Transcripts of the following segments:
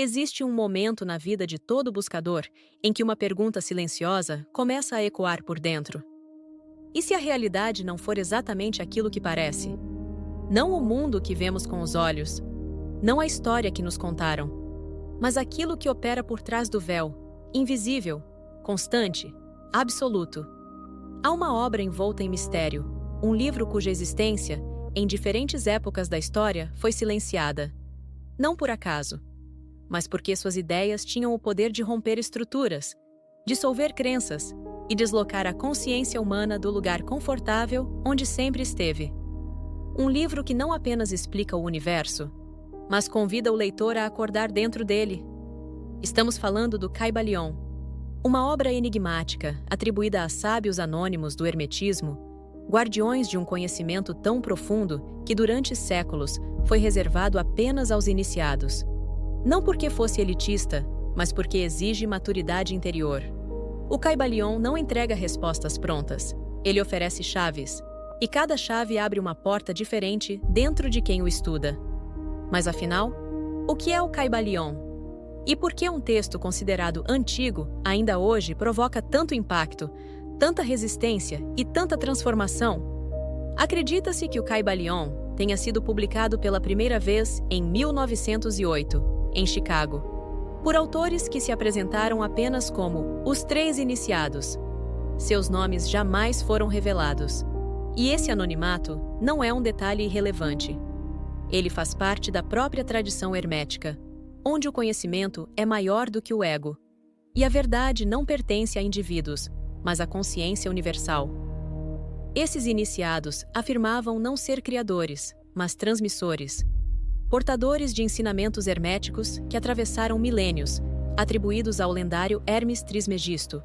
Existe um momento na vida de todo buscador em que uma pergunta silenciosa começa a ecoar por dentro. E se a realidade não for exatamente aquilo que parece? Não o mundo que vemos com os olhos, não a história que nos contaram, mas aquilo que opera por trás do véu, invisível, constante, absoluto. Há uma obra envolta em mistério, um livro cuja existência, em diferentes épocas da história, foi silenciada. Não por acaso, mas porque suas ideias tinham o poder de romper estruturas, dissolver crenças e deslocar a consciência humana do lugar confortável onde sempre esteve. Um livro que não apenas explica o universo, mas convida o leitor a acordar dentro dele. Estamos falando do Kybalion, uma obra enigmática atribuída a sábios anônimos do hermetismo, guardiões de um conhecimento tão profundo que durante séculos foi reservado apenas aos iniciados. Não porque fosse elitista, mas porque exige maturidade interior. O Kybalion não entrega respostas prontas. Ele oferece chaves, e cada chave abre uma porta diferente dentro de quem o estuda. Mas afinal, o que é o Kybalion? E por que um texto considerado antigo, ainda hoje, provoca tanto impacto, tanta resistência e tanta transformação? Acredita-se que o Kybalion tenha sido publicado pela primeira vez em 1908, em Chicago, por autores que se apresentaram apenas como os Três Iniciados. Seus nomes jamais foram revelados. E esse anonimato não é um detalhe irrelevante. Ele faz parte da própria tradição hermética, onde o conhecimento é maior do que o ego. E a verdade não pertence a indivíduos, mas à consciência universal. Esses iniciados afirmavam não ser criadores, mas transmissores, portadores de ensinamentos herméticos que atravessaram milênios, atribuídos ao lendário Hermes Trismegisto,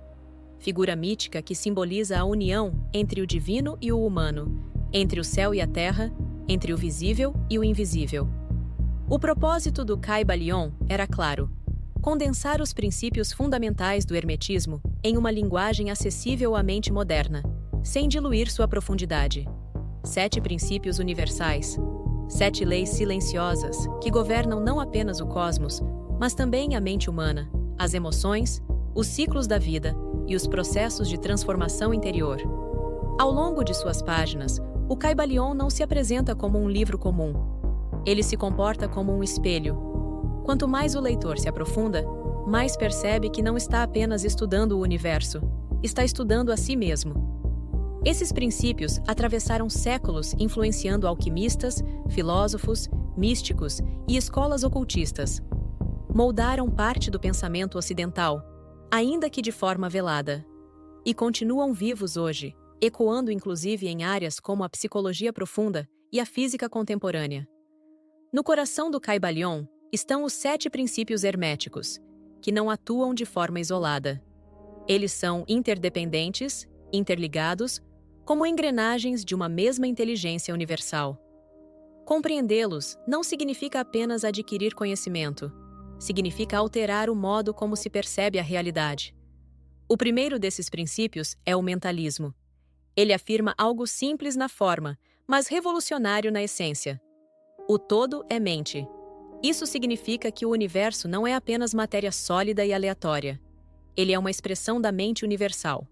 figura mítica que simboliza a união entre o divino e o humano, entre o céu e a terra, entre o visível e o invisível. O propósito do Kybalion era claro: condensar os princípios fundamentais do hermetismo em uma linguagem acessível à mente moderna, sem diluir sua profundidade. 7 princípios universais, 7 leis silenciosas que governam não apenas o cosmos, mas também a mente humana, as emoções, os ciclos da vida e os processos de transformação interior. Ao longo de suas páginas, o Kybalion não se apresenta como um livro comum. Ele se comporta como um espelho. Quanto mais o leitor se aprofunda, mais percebe que não está apenas estudando o universo, está estudando a si mesmo. Esses princípios atravessaram séculos influenciando alquimistas, filósofos, místicos e escolas ocultistas. Moldaram parte do pensamento ocidental, ainda que de forma velada. E continuam vivos hoje, ecoando inclusive em áreas como a psicologia profunda e a física contemporânea. No coração do Kybalion estão os 7 princípios herméticos, que não atuam de forma isolada. Eles são interdependentes, interligados, como engrenagens de uma mesma inteligência universal. Compreendê-los não significa apenas adquirir conhecimento, significa alterar o modo como se percebe a realidade. O primeiro desses princípios é o mentalismo. Ele afirma algo simples na forma, mas revolucionário na essência. O todo é mente. Isso significa que o universo não é apenas matéria sólida e aleatória. Ele é uma expressão da mente universal.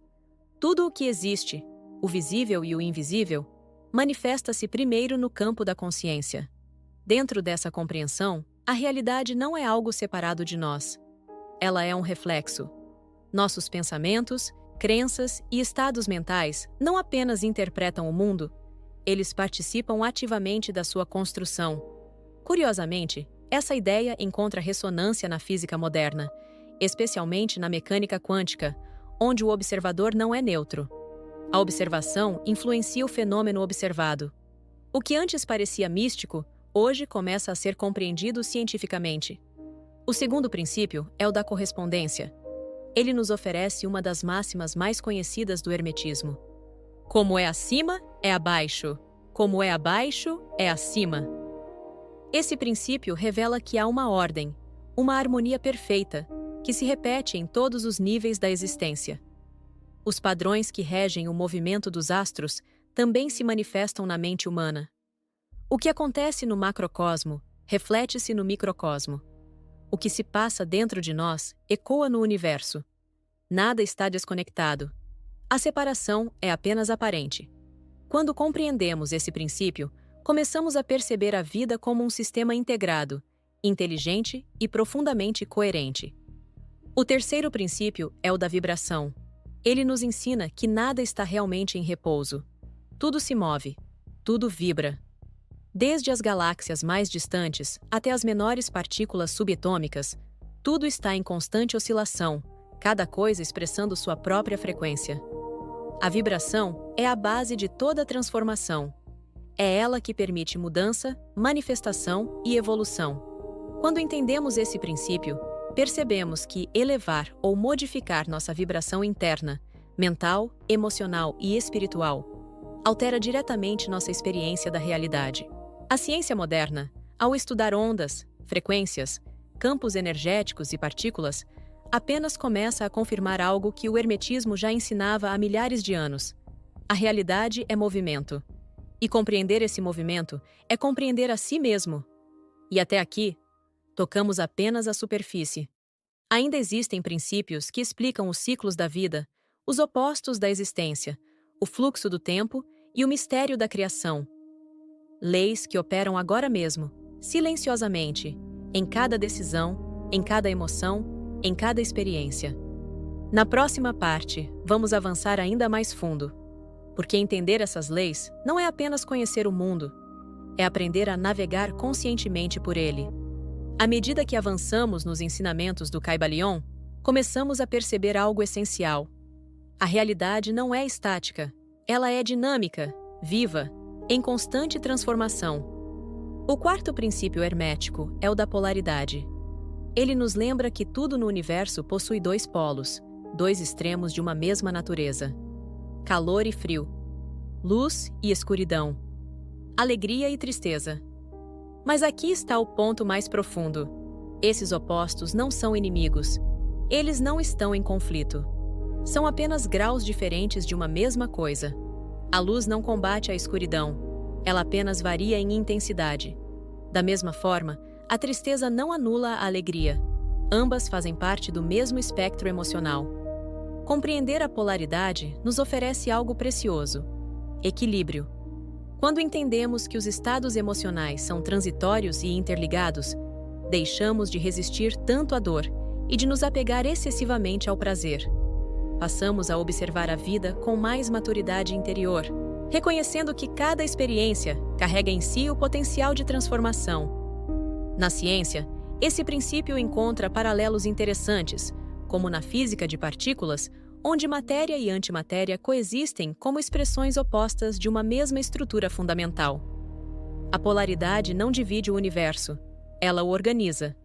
Tudo o que existe, o visível e o invisível, manifesta-se primeiro no campo da consciência. Dentro dessa compreensão, a realidade não é algo separado de nós. Ela é um reflexo. Nossos pensamentos, crenças e estados mentais não apenas interpretam o mundo, eles participam ativamente da sua construção. Curiosamente, essa ideia encontra ressonância na física moderna, especialmente na mecânica quântica, onde o observador não é neutro. A observação influencia o fenômeno observado. O que antes parecia místico, hoje começa a ser compreendido cientificamente. O segundo princípio é o da correspondência. Ele nos oferece uma das máximas mais conhecidas do hermetismo. Como é acima, é abaixo. Como é abaixo, é acima. Esse princípio revela que há uma ordem, uma harmonia perfeita, que se repete em todos os níveis da existência. Os padrões que regem o movimento dos astros também se manifestam na mente humana. O que acontece no macrocosmo reflete-se no microcosmo. O que se passa dentro de nós ecoa no universo. Nada está desconectado. A separação é apenas aparente. Quando compreendemos esse princípio, começamos a perceber a vida como um sistema integrado, inteligente e profundamente coerente. O terceiro princípio é o da vibração. Ele nos ensina que nada está realmente em repouso. Tudo se move, tudo vibra. Desde as galáxias mais distantes até as menores partículas subatômicas, tudo está em constante oscilação, cada coisa expressando sua própria frequência. A vibração é a base de toda transformação. É ela que permite mudança, manifestação e evolução. Quando entendemos esse princípio, percebemos que elevar ou modificar nossa vibração interna, mental, emocional e espiritual, altera diretamente nossa experiência da realidade. A ciência moderna, ao estudar ondas, frequências, campos energéticos e partículas, apenas começa a confirmar algo que o hermetismo já ensinava há milhares de anos. A realidade é movimento. E compreender esse movimento é compreender a si mesmo. E até aqui, tocamos apenas a superfície. Ainda existem princípios que explicam os ciclos da vida, os opostos da existência, o fluxo do tempo e o mistério da criação. Leis que operam agora mesmo, silenciosamente, em cada decisão, em cada emoção, em cada experiência. Na próxima parte, vamos avançar ainda mais fundo, porque entender essas leis não é apenas conhecer o mundo, é aprender a navegar conscientemente por ele. À medida que avançamos nos ensinamentos do Kybalion, começamos a perceber algo essencial. A realidade não é estática, ela é dinâmica, viva, em constante transformação. O quarto princípio hermético é o da polaridade. Ele nos lembra que tudo no universo possui dois polos, dois extremos de uma mesma natureza: calor e frio, luz e escuridão, alegria e tristeza. Mas aqui está o ponto mais profundo. Esses opostos não são inimigos. Eles não estão em conflito. São apenas graus diferentes de uma mesma coisa. A luz não combate a escuridão. Ela apenas varia em intensidade. Da mesma forma, a tristeza não anula a alegria. Ambas fazem parte do mesmo espectro emocional. Compreender a polaridade nos oferece algo precioso: equilíbrio. Quando entendemos que os estados emocionais são transitórios e interligados, deixamos de resistir tanto à dor e de nos apegar excessivamente ao prazer. Passamos a observar a vida com mais maturidade interior, reconhecendo que cada experiência carrega em si o potencial de transformação. Na ciência, esse princípio encontra paralelos interessantes, como na física de partículas, onde matéria e antimatéria coexistem como expressões opostas de uma mesma estrutura fundamental. A polaridade não divide o universo, ela o organiza.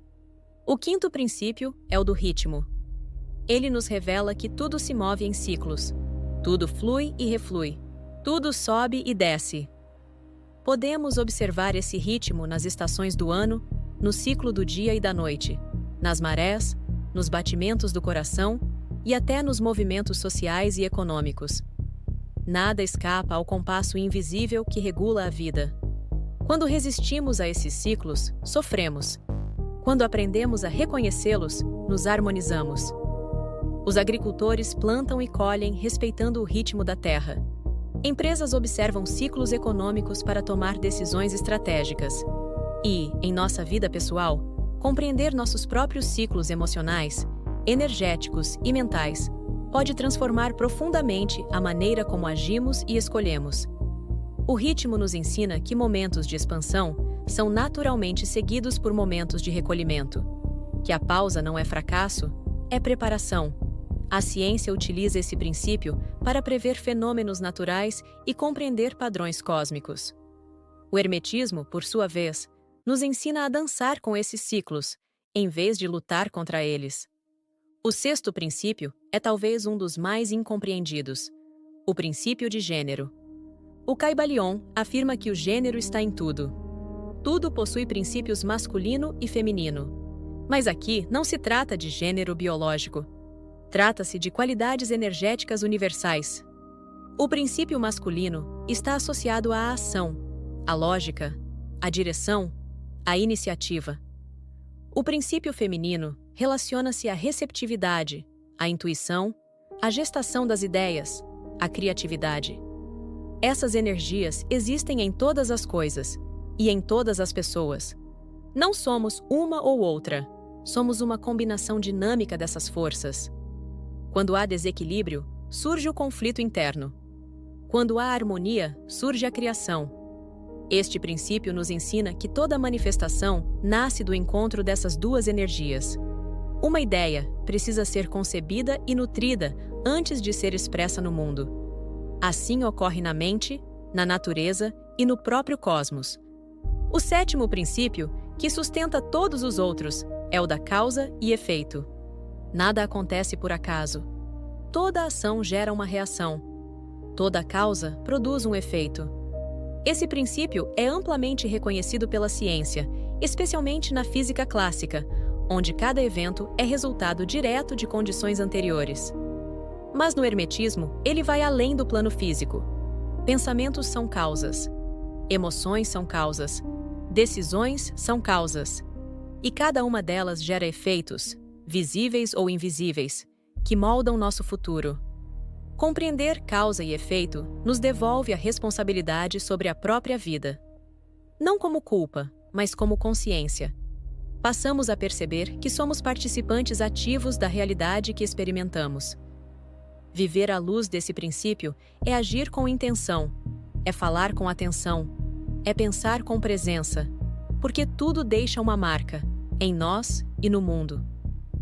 O quinto princípio é o do ritmo. Ele nos revela que tudo se move em ciclos. Tudo flui e reflui. Tudo sobe e desce. Podemos observar esse ritmo nas estações do ano, no ciclo do dia e da noite, nas marés, nos batimentos do coração e até nos movimentos sociais e econômicos. Nada escapa ao compasso invisível que regula a vida. Quando resistimos a esses ciclos, sofremos. Quando aprendemos a reconhecê-los, nos harmonizamos. Os agricultores plantam e colhem respeitando o ritmo da terra. Empresas observam ciclos econômicos para tomar decisões estratégicas. E, em nossa vida pessoal, compreender nossos próprios ciclos emocionais, energéticos e mentais pode transformar profundamente a maneira como agimos e escolhemos. O ritmo nos ensina que momentos de expansão são naturalmente seguidos por momentos de recolhimento, que a pausa não é fracasso, é preparação. A ciência utiliza esse princípio para prever fenômenos naturais e compreender padrões cósmicos. O hermetismo, por sua vez, nos ensina a dançar com esses ciclos, em vez de lutar contra eles. O sexto princípio é talvez um dos mais incompreendidos: o princípio de gênero. O Kybalion afirma que o gênero está em tudo. Tudo possui princípios masculino e feminino. Mas aqui não se trata de gênero biológico. Trata-se de qualidades energéticas universais. O princípio masculino está associado à ação, à lógica, à direção, à iniciativa. O princípio feminino relaciona-se à receptividade, à intuição, à gestação das ideias, à criatividade. Essas energias existem em todas as coisas e em todas as pessoas. Não somos uma ou outra, somos uma combinação dinâmica dessas forças. Quando há desequilíbrio, surge o conflito interno. Quando há harmonia, surge a criação. Este princípio nos ensina que toda manifestação nasce do encontro dessas duas energias. Uma ideia precisa ser concebida e nutrida antes de ser expressa no mundo. Assim ocorre na mente, na natureza e no próprio cosmos. O sétimo princípio, que sustenta todos os outros, é o da causa e efeito. Nada acontece por acaso. Toda ação gera uma reação. Toda causa produz um efeito. Esse princípio é amplamente reconhecido pela ciência, especialmente na física clássica, onde cada evento é resultado direto de condições anteriores. Mas no hermetismo, ele vai além do plano físico. Pensamentos são causas. Emoções são causas. Decisões são causas. E cada uma delas gera efeitos, visíveis ou invisíveis, que moldam nosso futuro. Compreender causa e efeito nos devolve a responsabilidade sobre a própria vida. Não como culpa, mas como consciência. Passamos a perceber que somos participantes ativos da realidade que experimentamos. Viver à luz desse princípio é agir com intenção, é falar com atenção, é pensar com presença, porque tudo deixa uma marca, em nós e no mundo.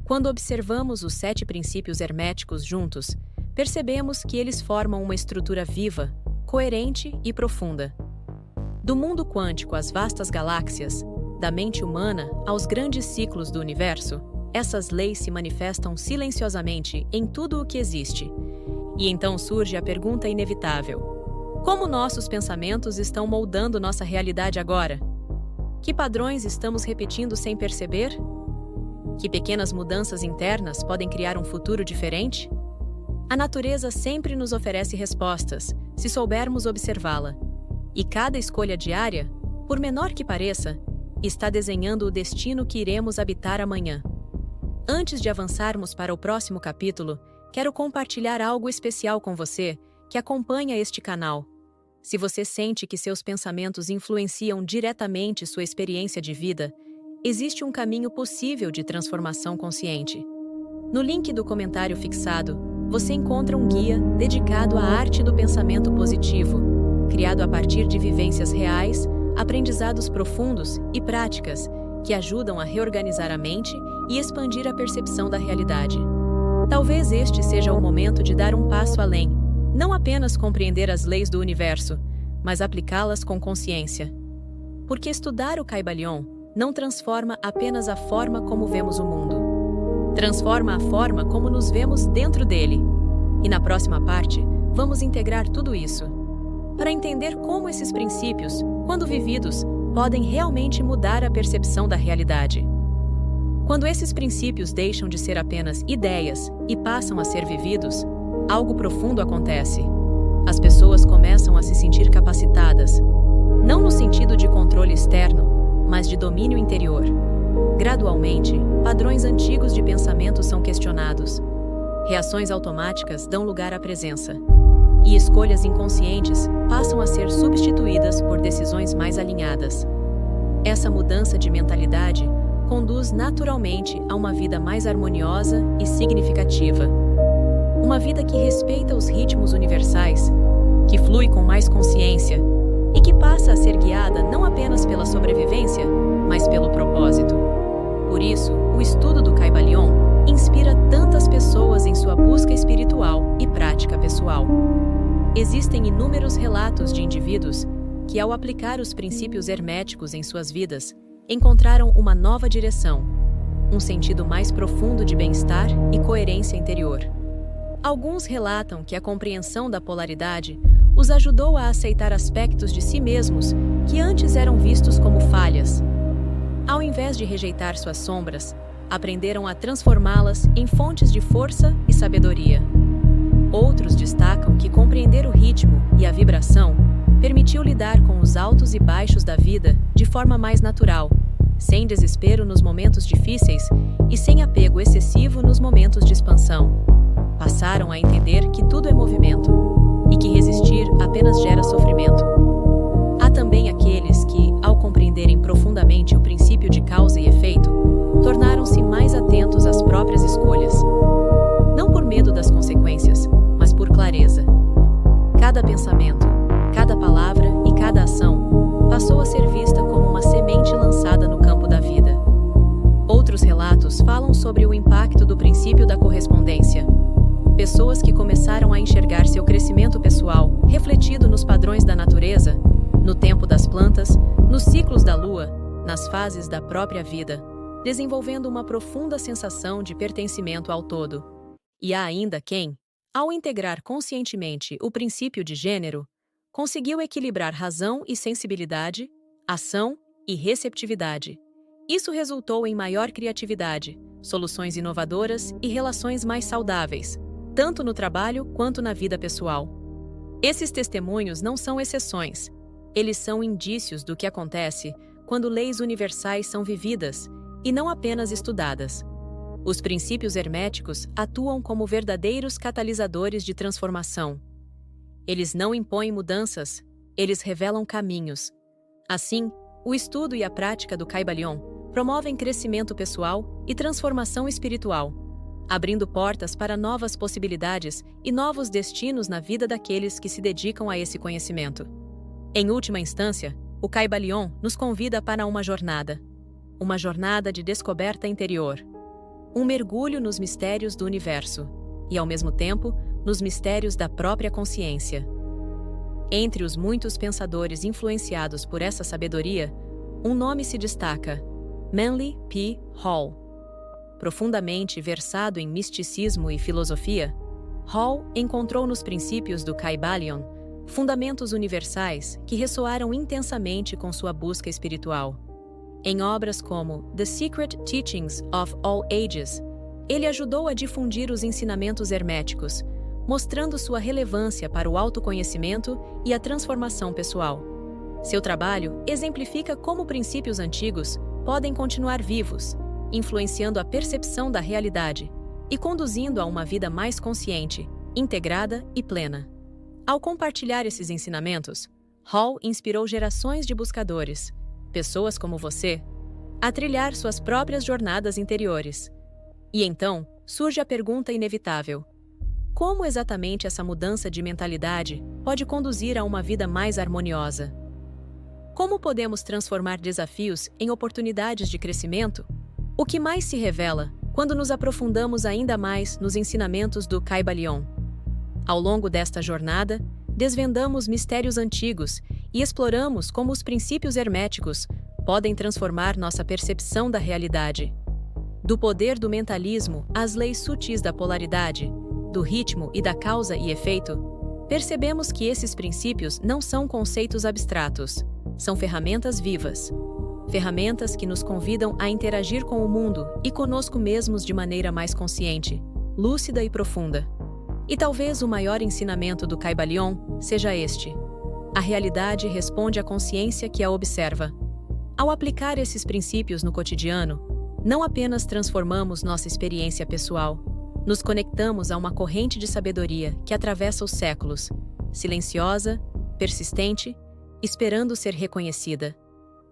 Quando observamos os 7 princípios herméticos juntos, percebemos que eles formam uma estrutura viva, coerente e profunda. Do mundo quântico às vastas galáxias, da mente humana aos grandes ciclos do universo, essas leis se manifestam silenciosamente em tudo o que existe. E então surge a pergunta inevitável: como nossos pensamentos estão moldando nossa realidade agora? Que padrões estamos repetindo sem perceber? Que pequenas mudanças internas podem criar um futuro diferente? A natureza sempre nos oferece respostas, se soubermos observá-la. E cada escolha diária, por menor que pareça, está desenhando o destino que iremos habitar amanhã. Antes de avançarmos para o próximo capítulo, quero compartilhar algo especial com você que acompanha este canal. Se você sente que seus pensamentos influenciam diretamente sua experiência de vida, existe um caminho possível de transformação consciente. No link do comentário fixado, você encontra um guia dedicado à arte do pensamento positivo, criado a partir de vivências reais, aprendizados profundos e práticas que ajudam a reorganizar a mente e expandir a percepção da realidade. Talvez este seja o momento de dar um passo além, não apenas compreender as leis do universo, mas aplicá-las com consciência. Porque estudar o Kybalion não transforma apenas a forma como vemos o mundo. Transforma a forma como nos vemos dentro dele. E na próxima parte, vamos integrar tudo isso, para entender como esses princípios, quando vividos, podem realmente mudar a percepção da realidade. Quando esses princípios deixam de ser apenas ideias e passam a ser vividos, algo profundo acontece. As pessoas começam a se sentir capacitadas, não no sentido de controle externo, mas de domínio interior. Gradualmente, padrões antigos de pensamento são questionados. Reações automáticas dão lugar à presença. E escolhas inconscientes passam a ser substituídas por decisões mais alinhadas. Essa mudança de mentalidade conduz naturalmente a uma vida mais harmoniosa e significativa. Uma vida que respeita os ritmos universais, que flui com mais consciência e que passa a ser guiada não apenas pela sobrevivência, mas pelo propósito. Por isso, o estudo do Kybalion inspira tantas pessoas em sua busca espiritual e prática pessoal. Existem inúmeros relatos de indivíduos que, ao aplicar os princípios herméticos em suas vidas, encontraram uma nova direção, um sentido mais profundo de bem-estar e coerência interior. Alguns relatam que a compreensão da polaridade os ajudou a aceitar aspectos de si mesmos que antes eram vistos como falhas. Ao invés de rejeitar suas sombras, aprenderam a transformá-las em fontes de força e sabedoria. Outros destacam que compreender o ritmo e a vibração permitiu lidar com os altos e baixos da vida de forma mais natural, sem desespero nos momentos difíceis e sem apego excessivo nos momentos de expansão. Passaram a entender que tudo é movimento e que resistir apenas gera sofrimento. Há também aqueles que, ao compreenderem profundamente o princípio de causa e efeito, tornaram-se mais atentos às próprias escolhas. Não por medo das consequências, mas por clareza. Cada pensamento, cada palavra e cada ação passou a ser vista como uma semente lançada no campo da vida. Outros relatos falam sobre o impacto do princípio da correspondência. Pessoas que começaram a enxergar seu crescimento pessoal refletido nos padrões da natureza, no tempo das plantas, nos ciclos da lua, nas fases da própria vida, desenvolvendo uma profunda sensação de pertencimento ao todo. E há ainda quem, ao integrar conscientemente o princípio de gênero, conseguiu equilibrar razão e sensibilidade, ação e receptividade. Isso resultou em maior criatividade, soluções inovadoras e relações mais saudáveis, tanto no trabalho quanto na vida pessoal. Esses testemunhos não são exceções. Eles são indícios do que acontece quando leis universais são vividas e não apenas estudadas. Os princípios herméticos atuam como verdadeiros catalisadores de transformação. Eles não impõem mudanças, eles revelam caminhos. Assim, o estudo e a prática do Kybalion promovem crescimento pessoal e transformação espiritual, abrindo portas para novas possibilidades e novos destinos na vida daqueles que se dedicam a esse conhecimento. Em última instância, o Kybalion nos convida para uma jornada de descoberta interior, um mergulho nos mistérios do universo e, ao mesmo tempo, nos mistérios da própria consciência. Entre os muitos pensadores influenciados por essa sabedoria, um nome se destaca: Manly P. Hall. Profundamente versado em misticismo e filosofia, Hall encontrou nos princípios do Kybalion fundamentos universais que ressoaram intensamente com sua busca espiritual. Em obras como The Secret Teachings of All Ages, ele ajudou a difundir os ensinamentos herméticos, mostrando sua relevância para o autoconhecimento e a transformação pessoal. Seu trabalho exemplifica como princípios antigos podem continuar vivos, influenciando a percepção da realidade e conduzindo a uma vida mais consciente, integrada e plena. Ao compartilhar esses ensinamentos, Hall inspirou gerações de buscadores, pessoas como você, a trilhar suas próprias jornadas interiores. E então, surge a pergunta inevitável: como exatamente essa mudança de mentalidade pode conduzir a uma vida mais harmoniosa? Como podemos transformar desafios em oportunidades de crescimento? O que mais se revela quando nos aprofundamos ainda mais nos ensinamentos do Kybalion? Ao longo desta jornada, desvendamos mistérios antigos e exploramos como os princípios herméticos podem transformar nossa percepção da realidade. Do poder do mentalismo às leis sutis da polaridade, do ritmo e da causa e efeito, percebemos que esses princípios não são conceitos abstratos, são ferramentas vivas. Ferramentas que nos convidam a interagir com o mundo e conosco mesmos de maneira mais consciente, lúcida e profunda. E talvez o maior ensinamento do Kybalion seja este: a realidade responde à consciência que a observa. Ao aplicar esses princípios no cotidiano, não apenas transformamos nossa experiência pessoal, nos conectamos a uma corrente de sabedoria que atravessa os séculos, silenciosa, persistente, esperando ser reconhecida.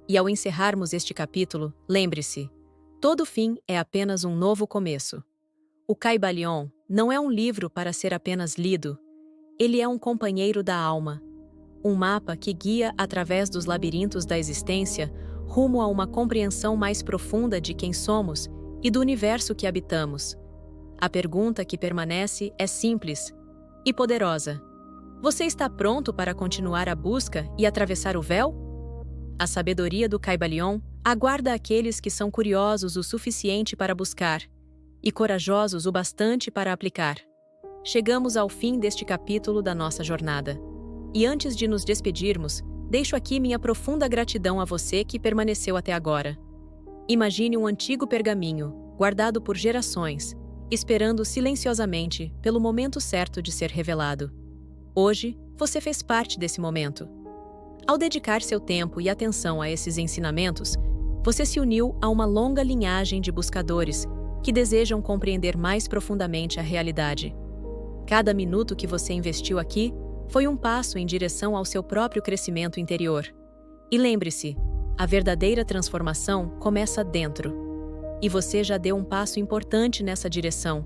E ao encerrarmos este capítulo, lembre-se: todo fim é apenas um novo começo. O Kybalion não é um livro para ser apenas lido, ele é um companheiro da alma, um mapa que guia através dos labirintos da existência rumo a uma compreensão mais profunda de quem somos e do universo que habitamos. A pergunta que permanece é simples e poderosa: você está pronto para continuar a busca e atravessar o véu? A sabedoria do Kybalion aguarda aqueles que são curiosos o suficiente para buscar e corajosos o bastante para aplicar. Chegamos ao fim deste capítulo da nossa jornada. E antes de nos despedirmos, deixo aqui minha profunda gratidão a você que permaneceu até agora. Imagine um antigo pergaminho, guardado por gerações, esperando silenciosamente pelo momento certo de ser revelado. Hoje, você fez parte desse momento. Ao dedicar seu tempo e atenção a esses ensinamentos, Você se uniu a uma longa linhagem de buscadores que desejam compreender mais profundamente a realidade. Cada minuto que você investiu aqui foi um passo em direção ao seu próprio crescimento interior. E lembre-se, a verdadeira transformação começa dentro. E você já deu um passo importante nessa direção.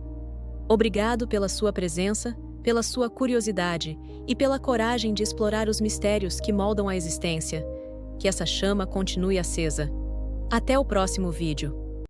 Obrigado pela sua presença, pela sua curiosidade e pela coragem de explorar os mistérios que moldam a existência. Que essa chama continue acesa. Até o próximo vídeo.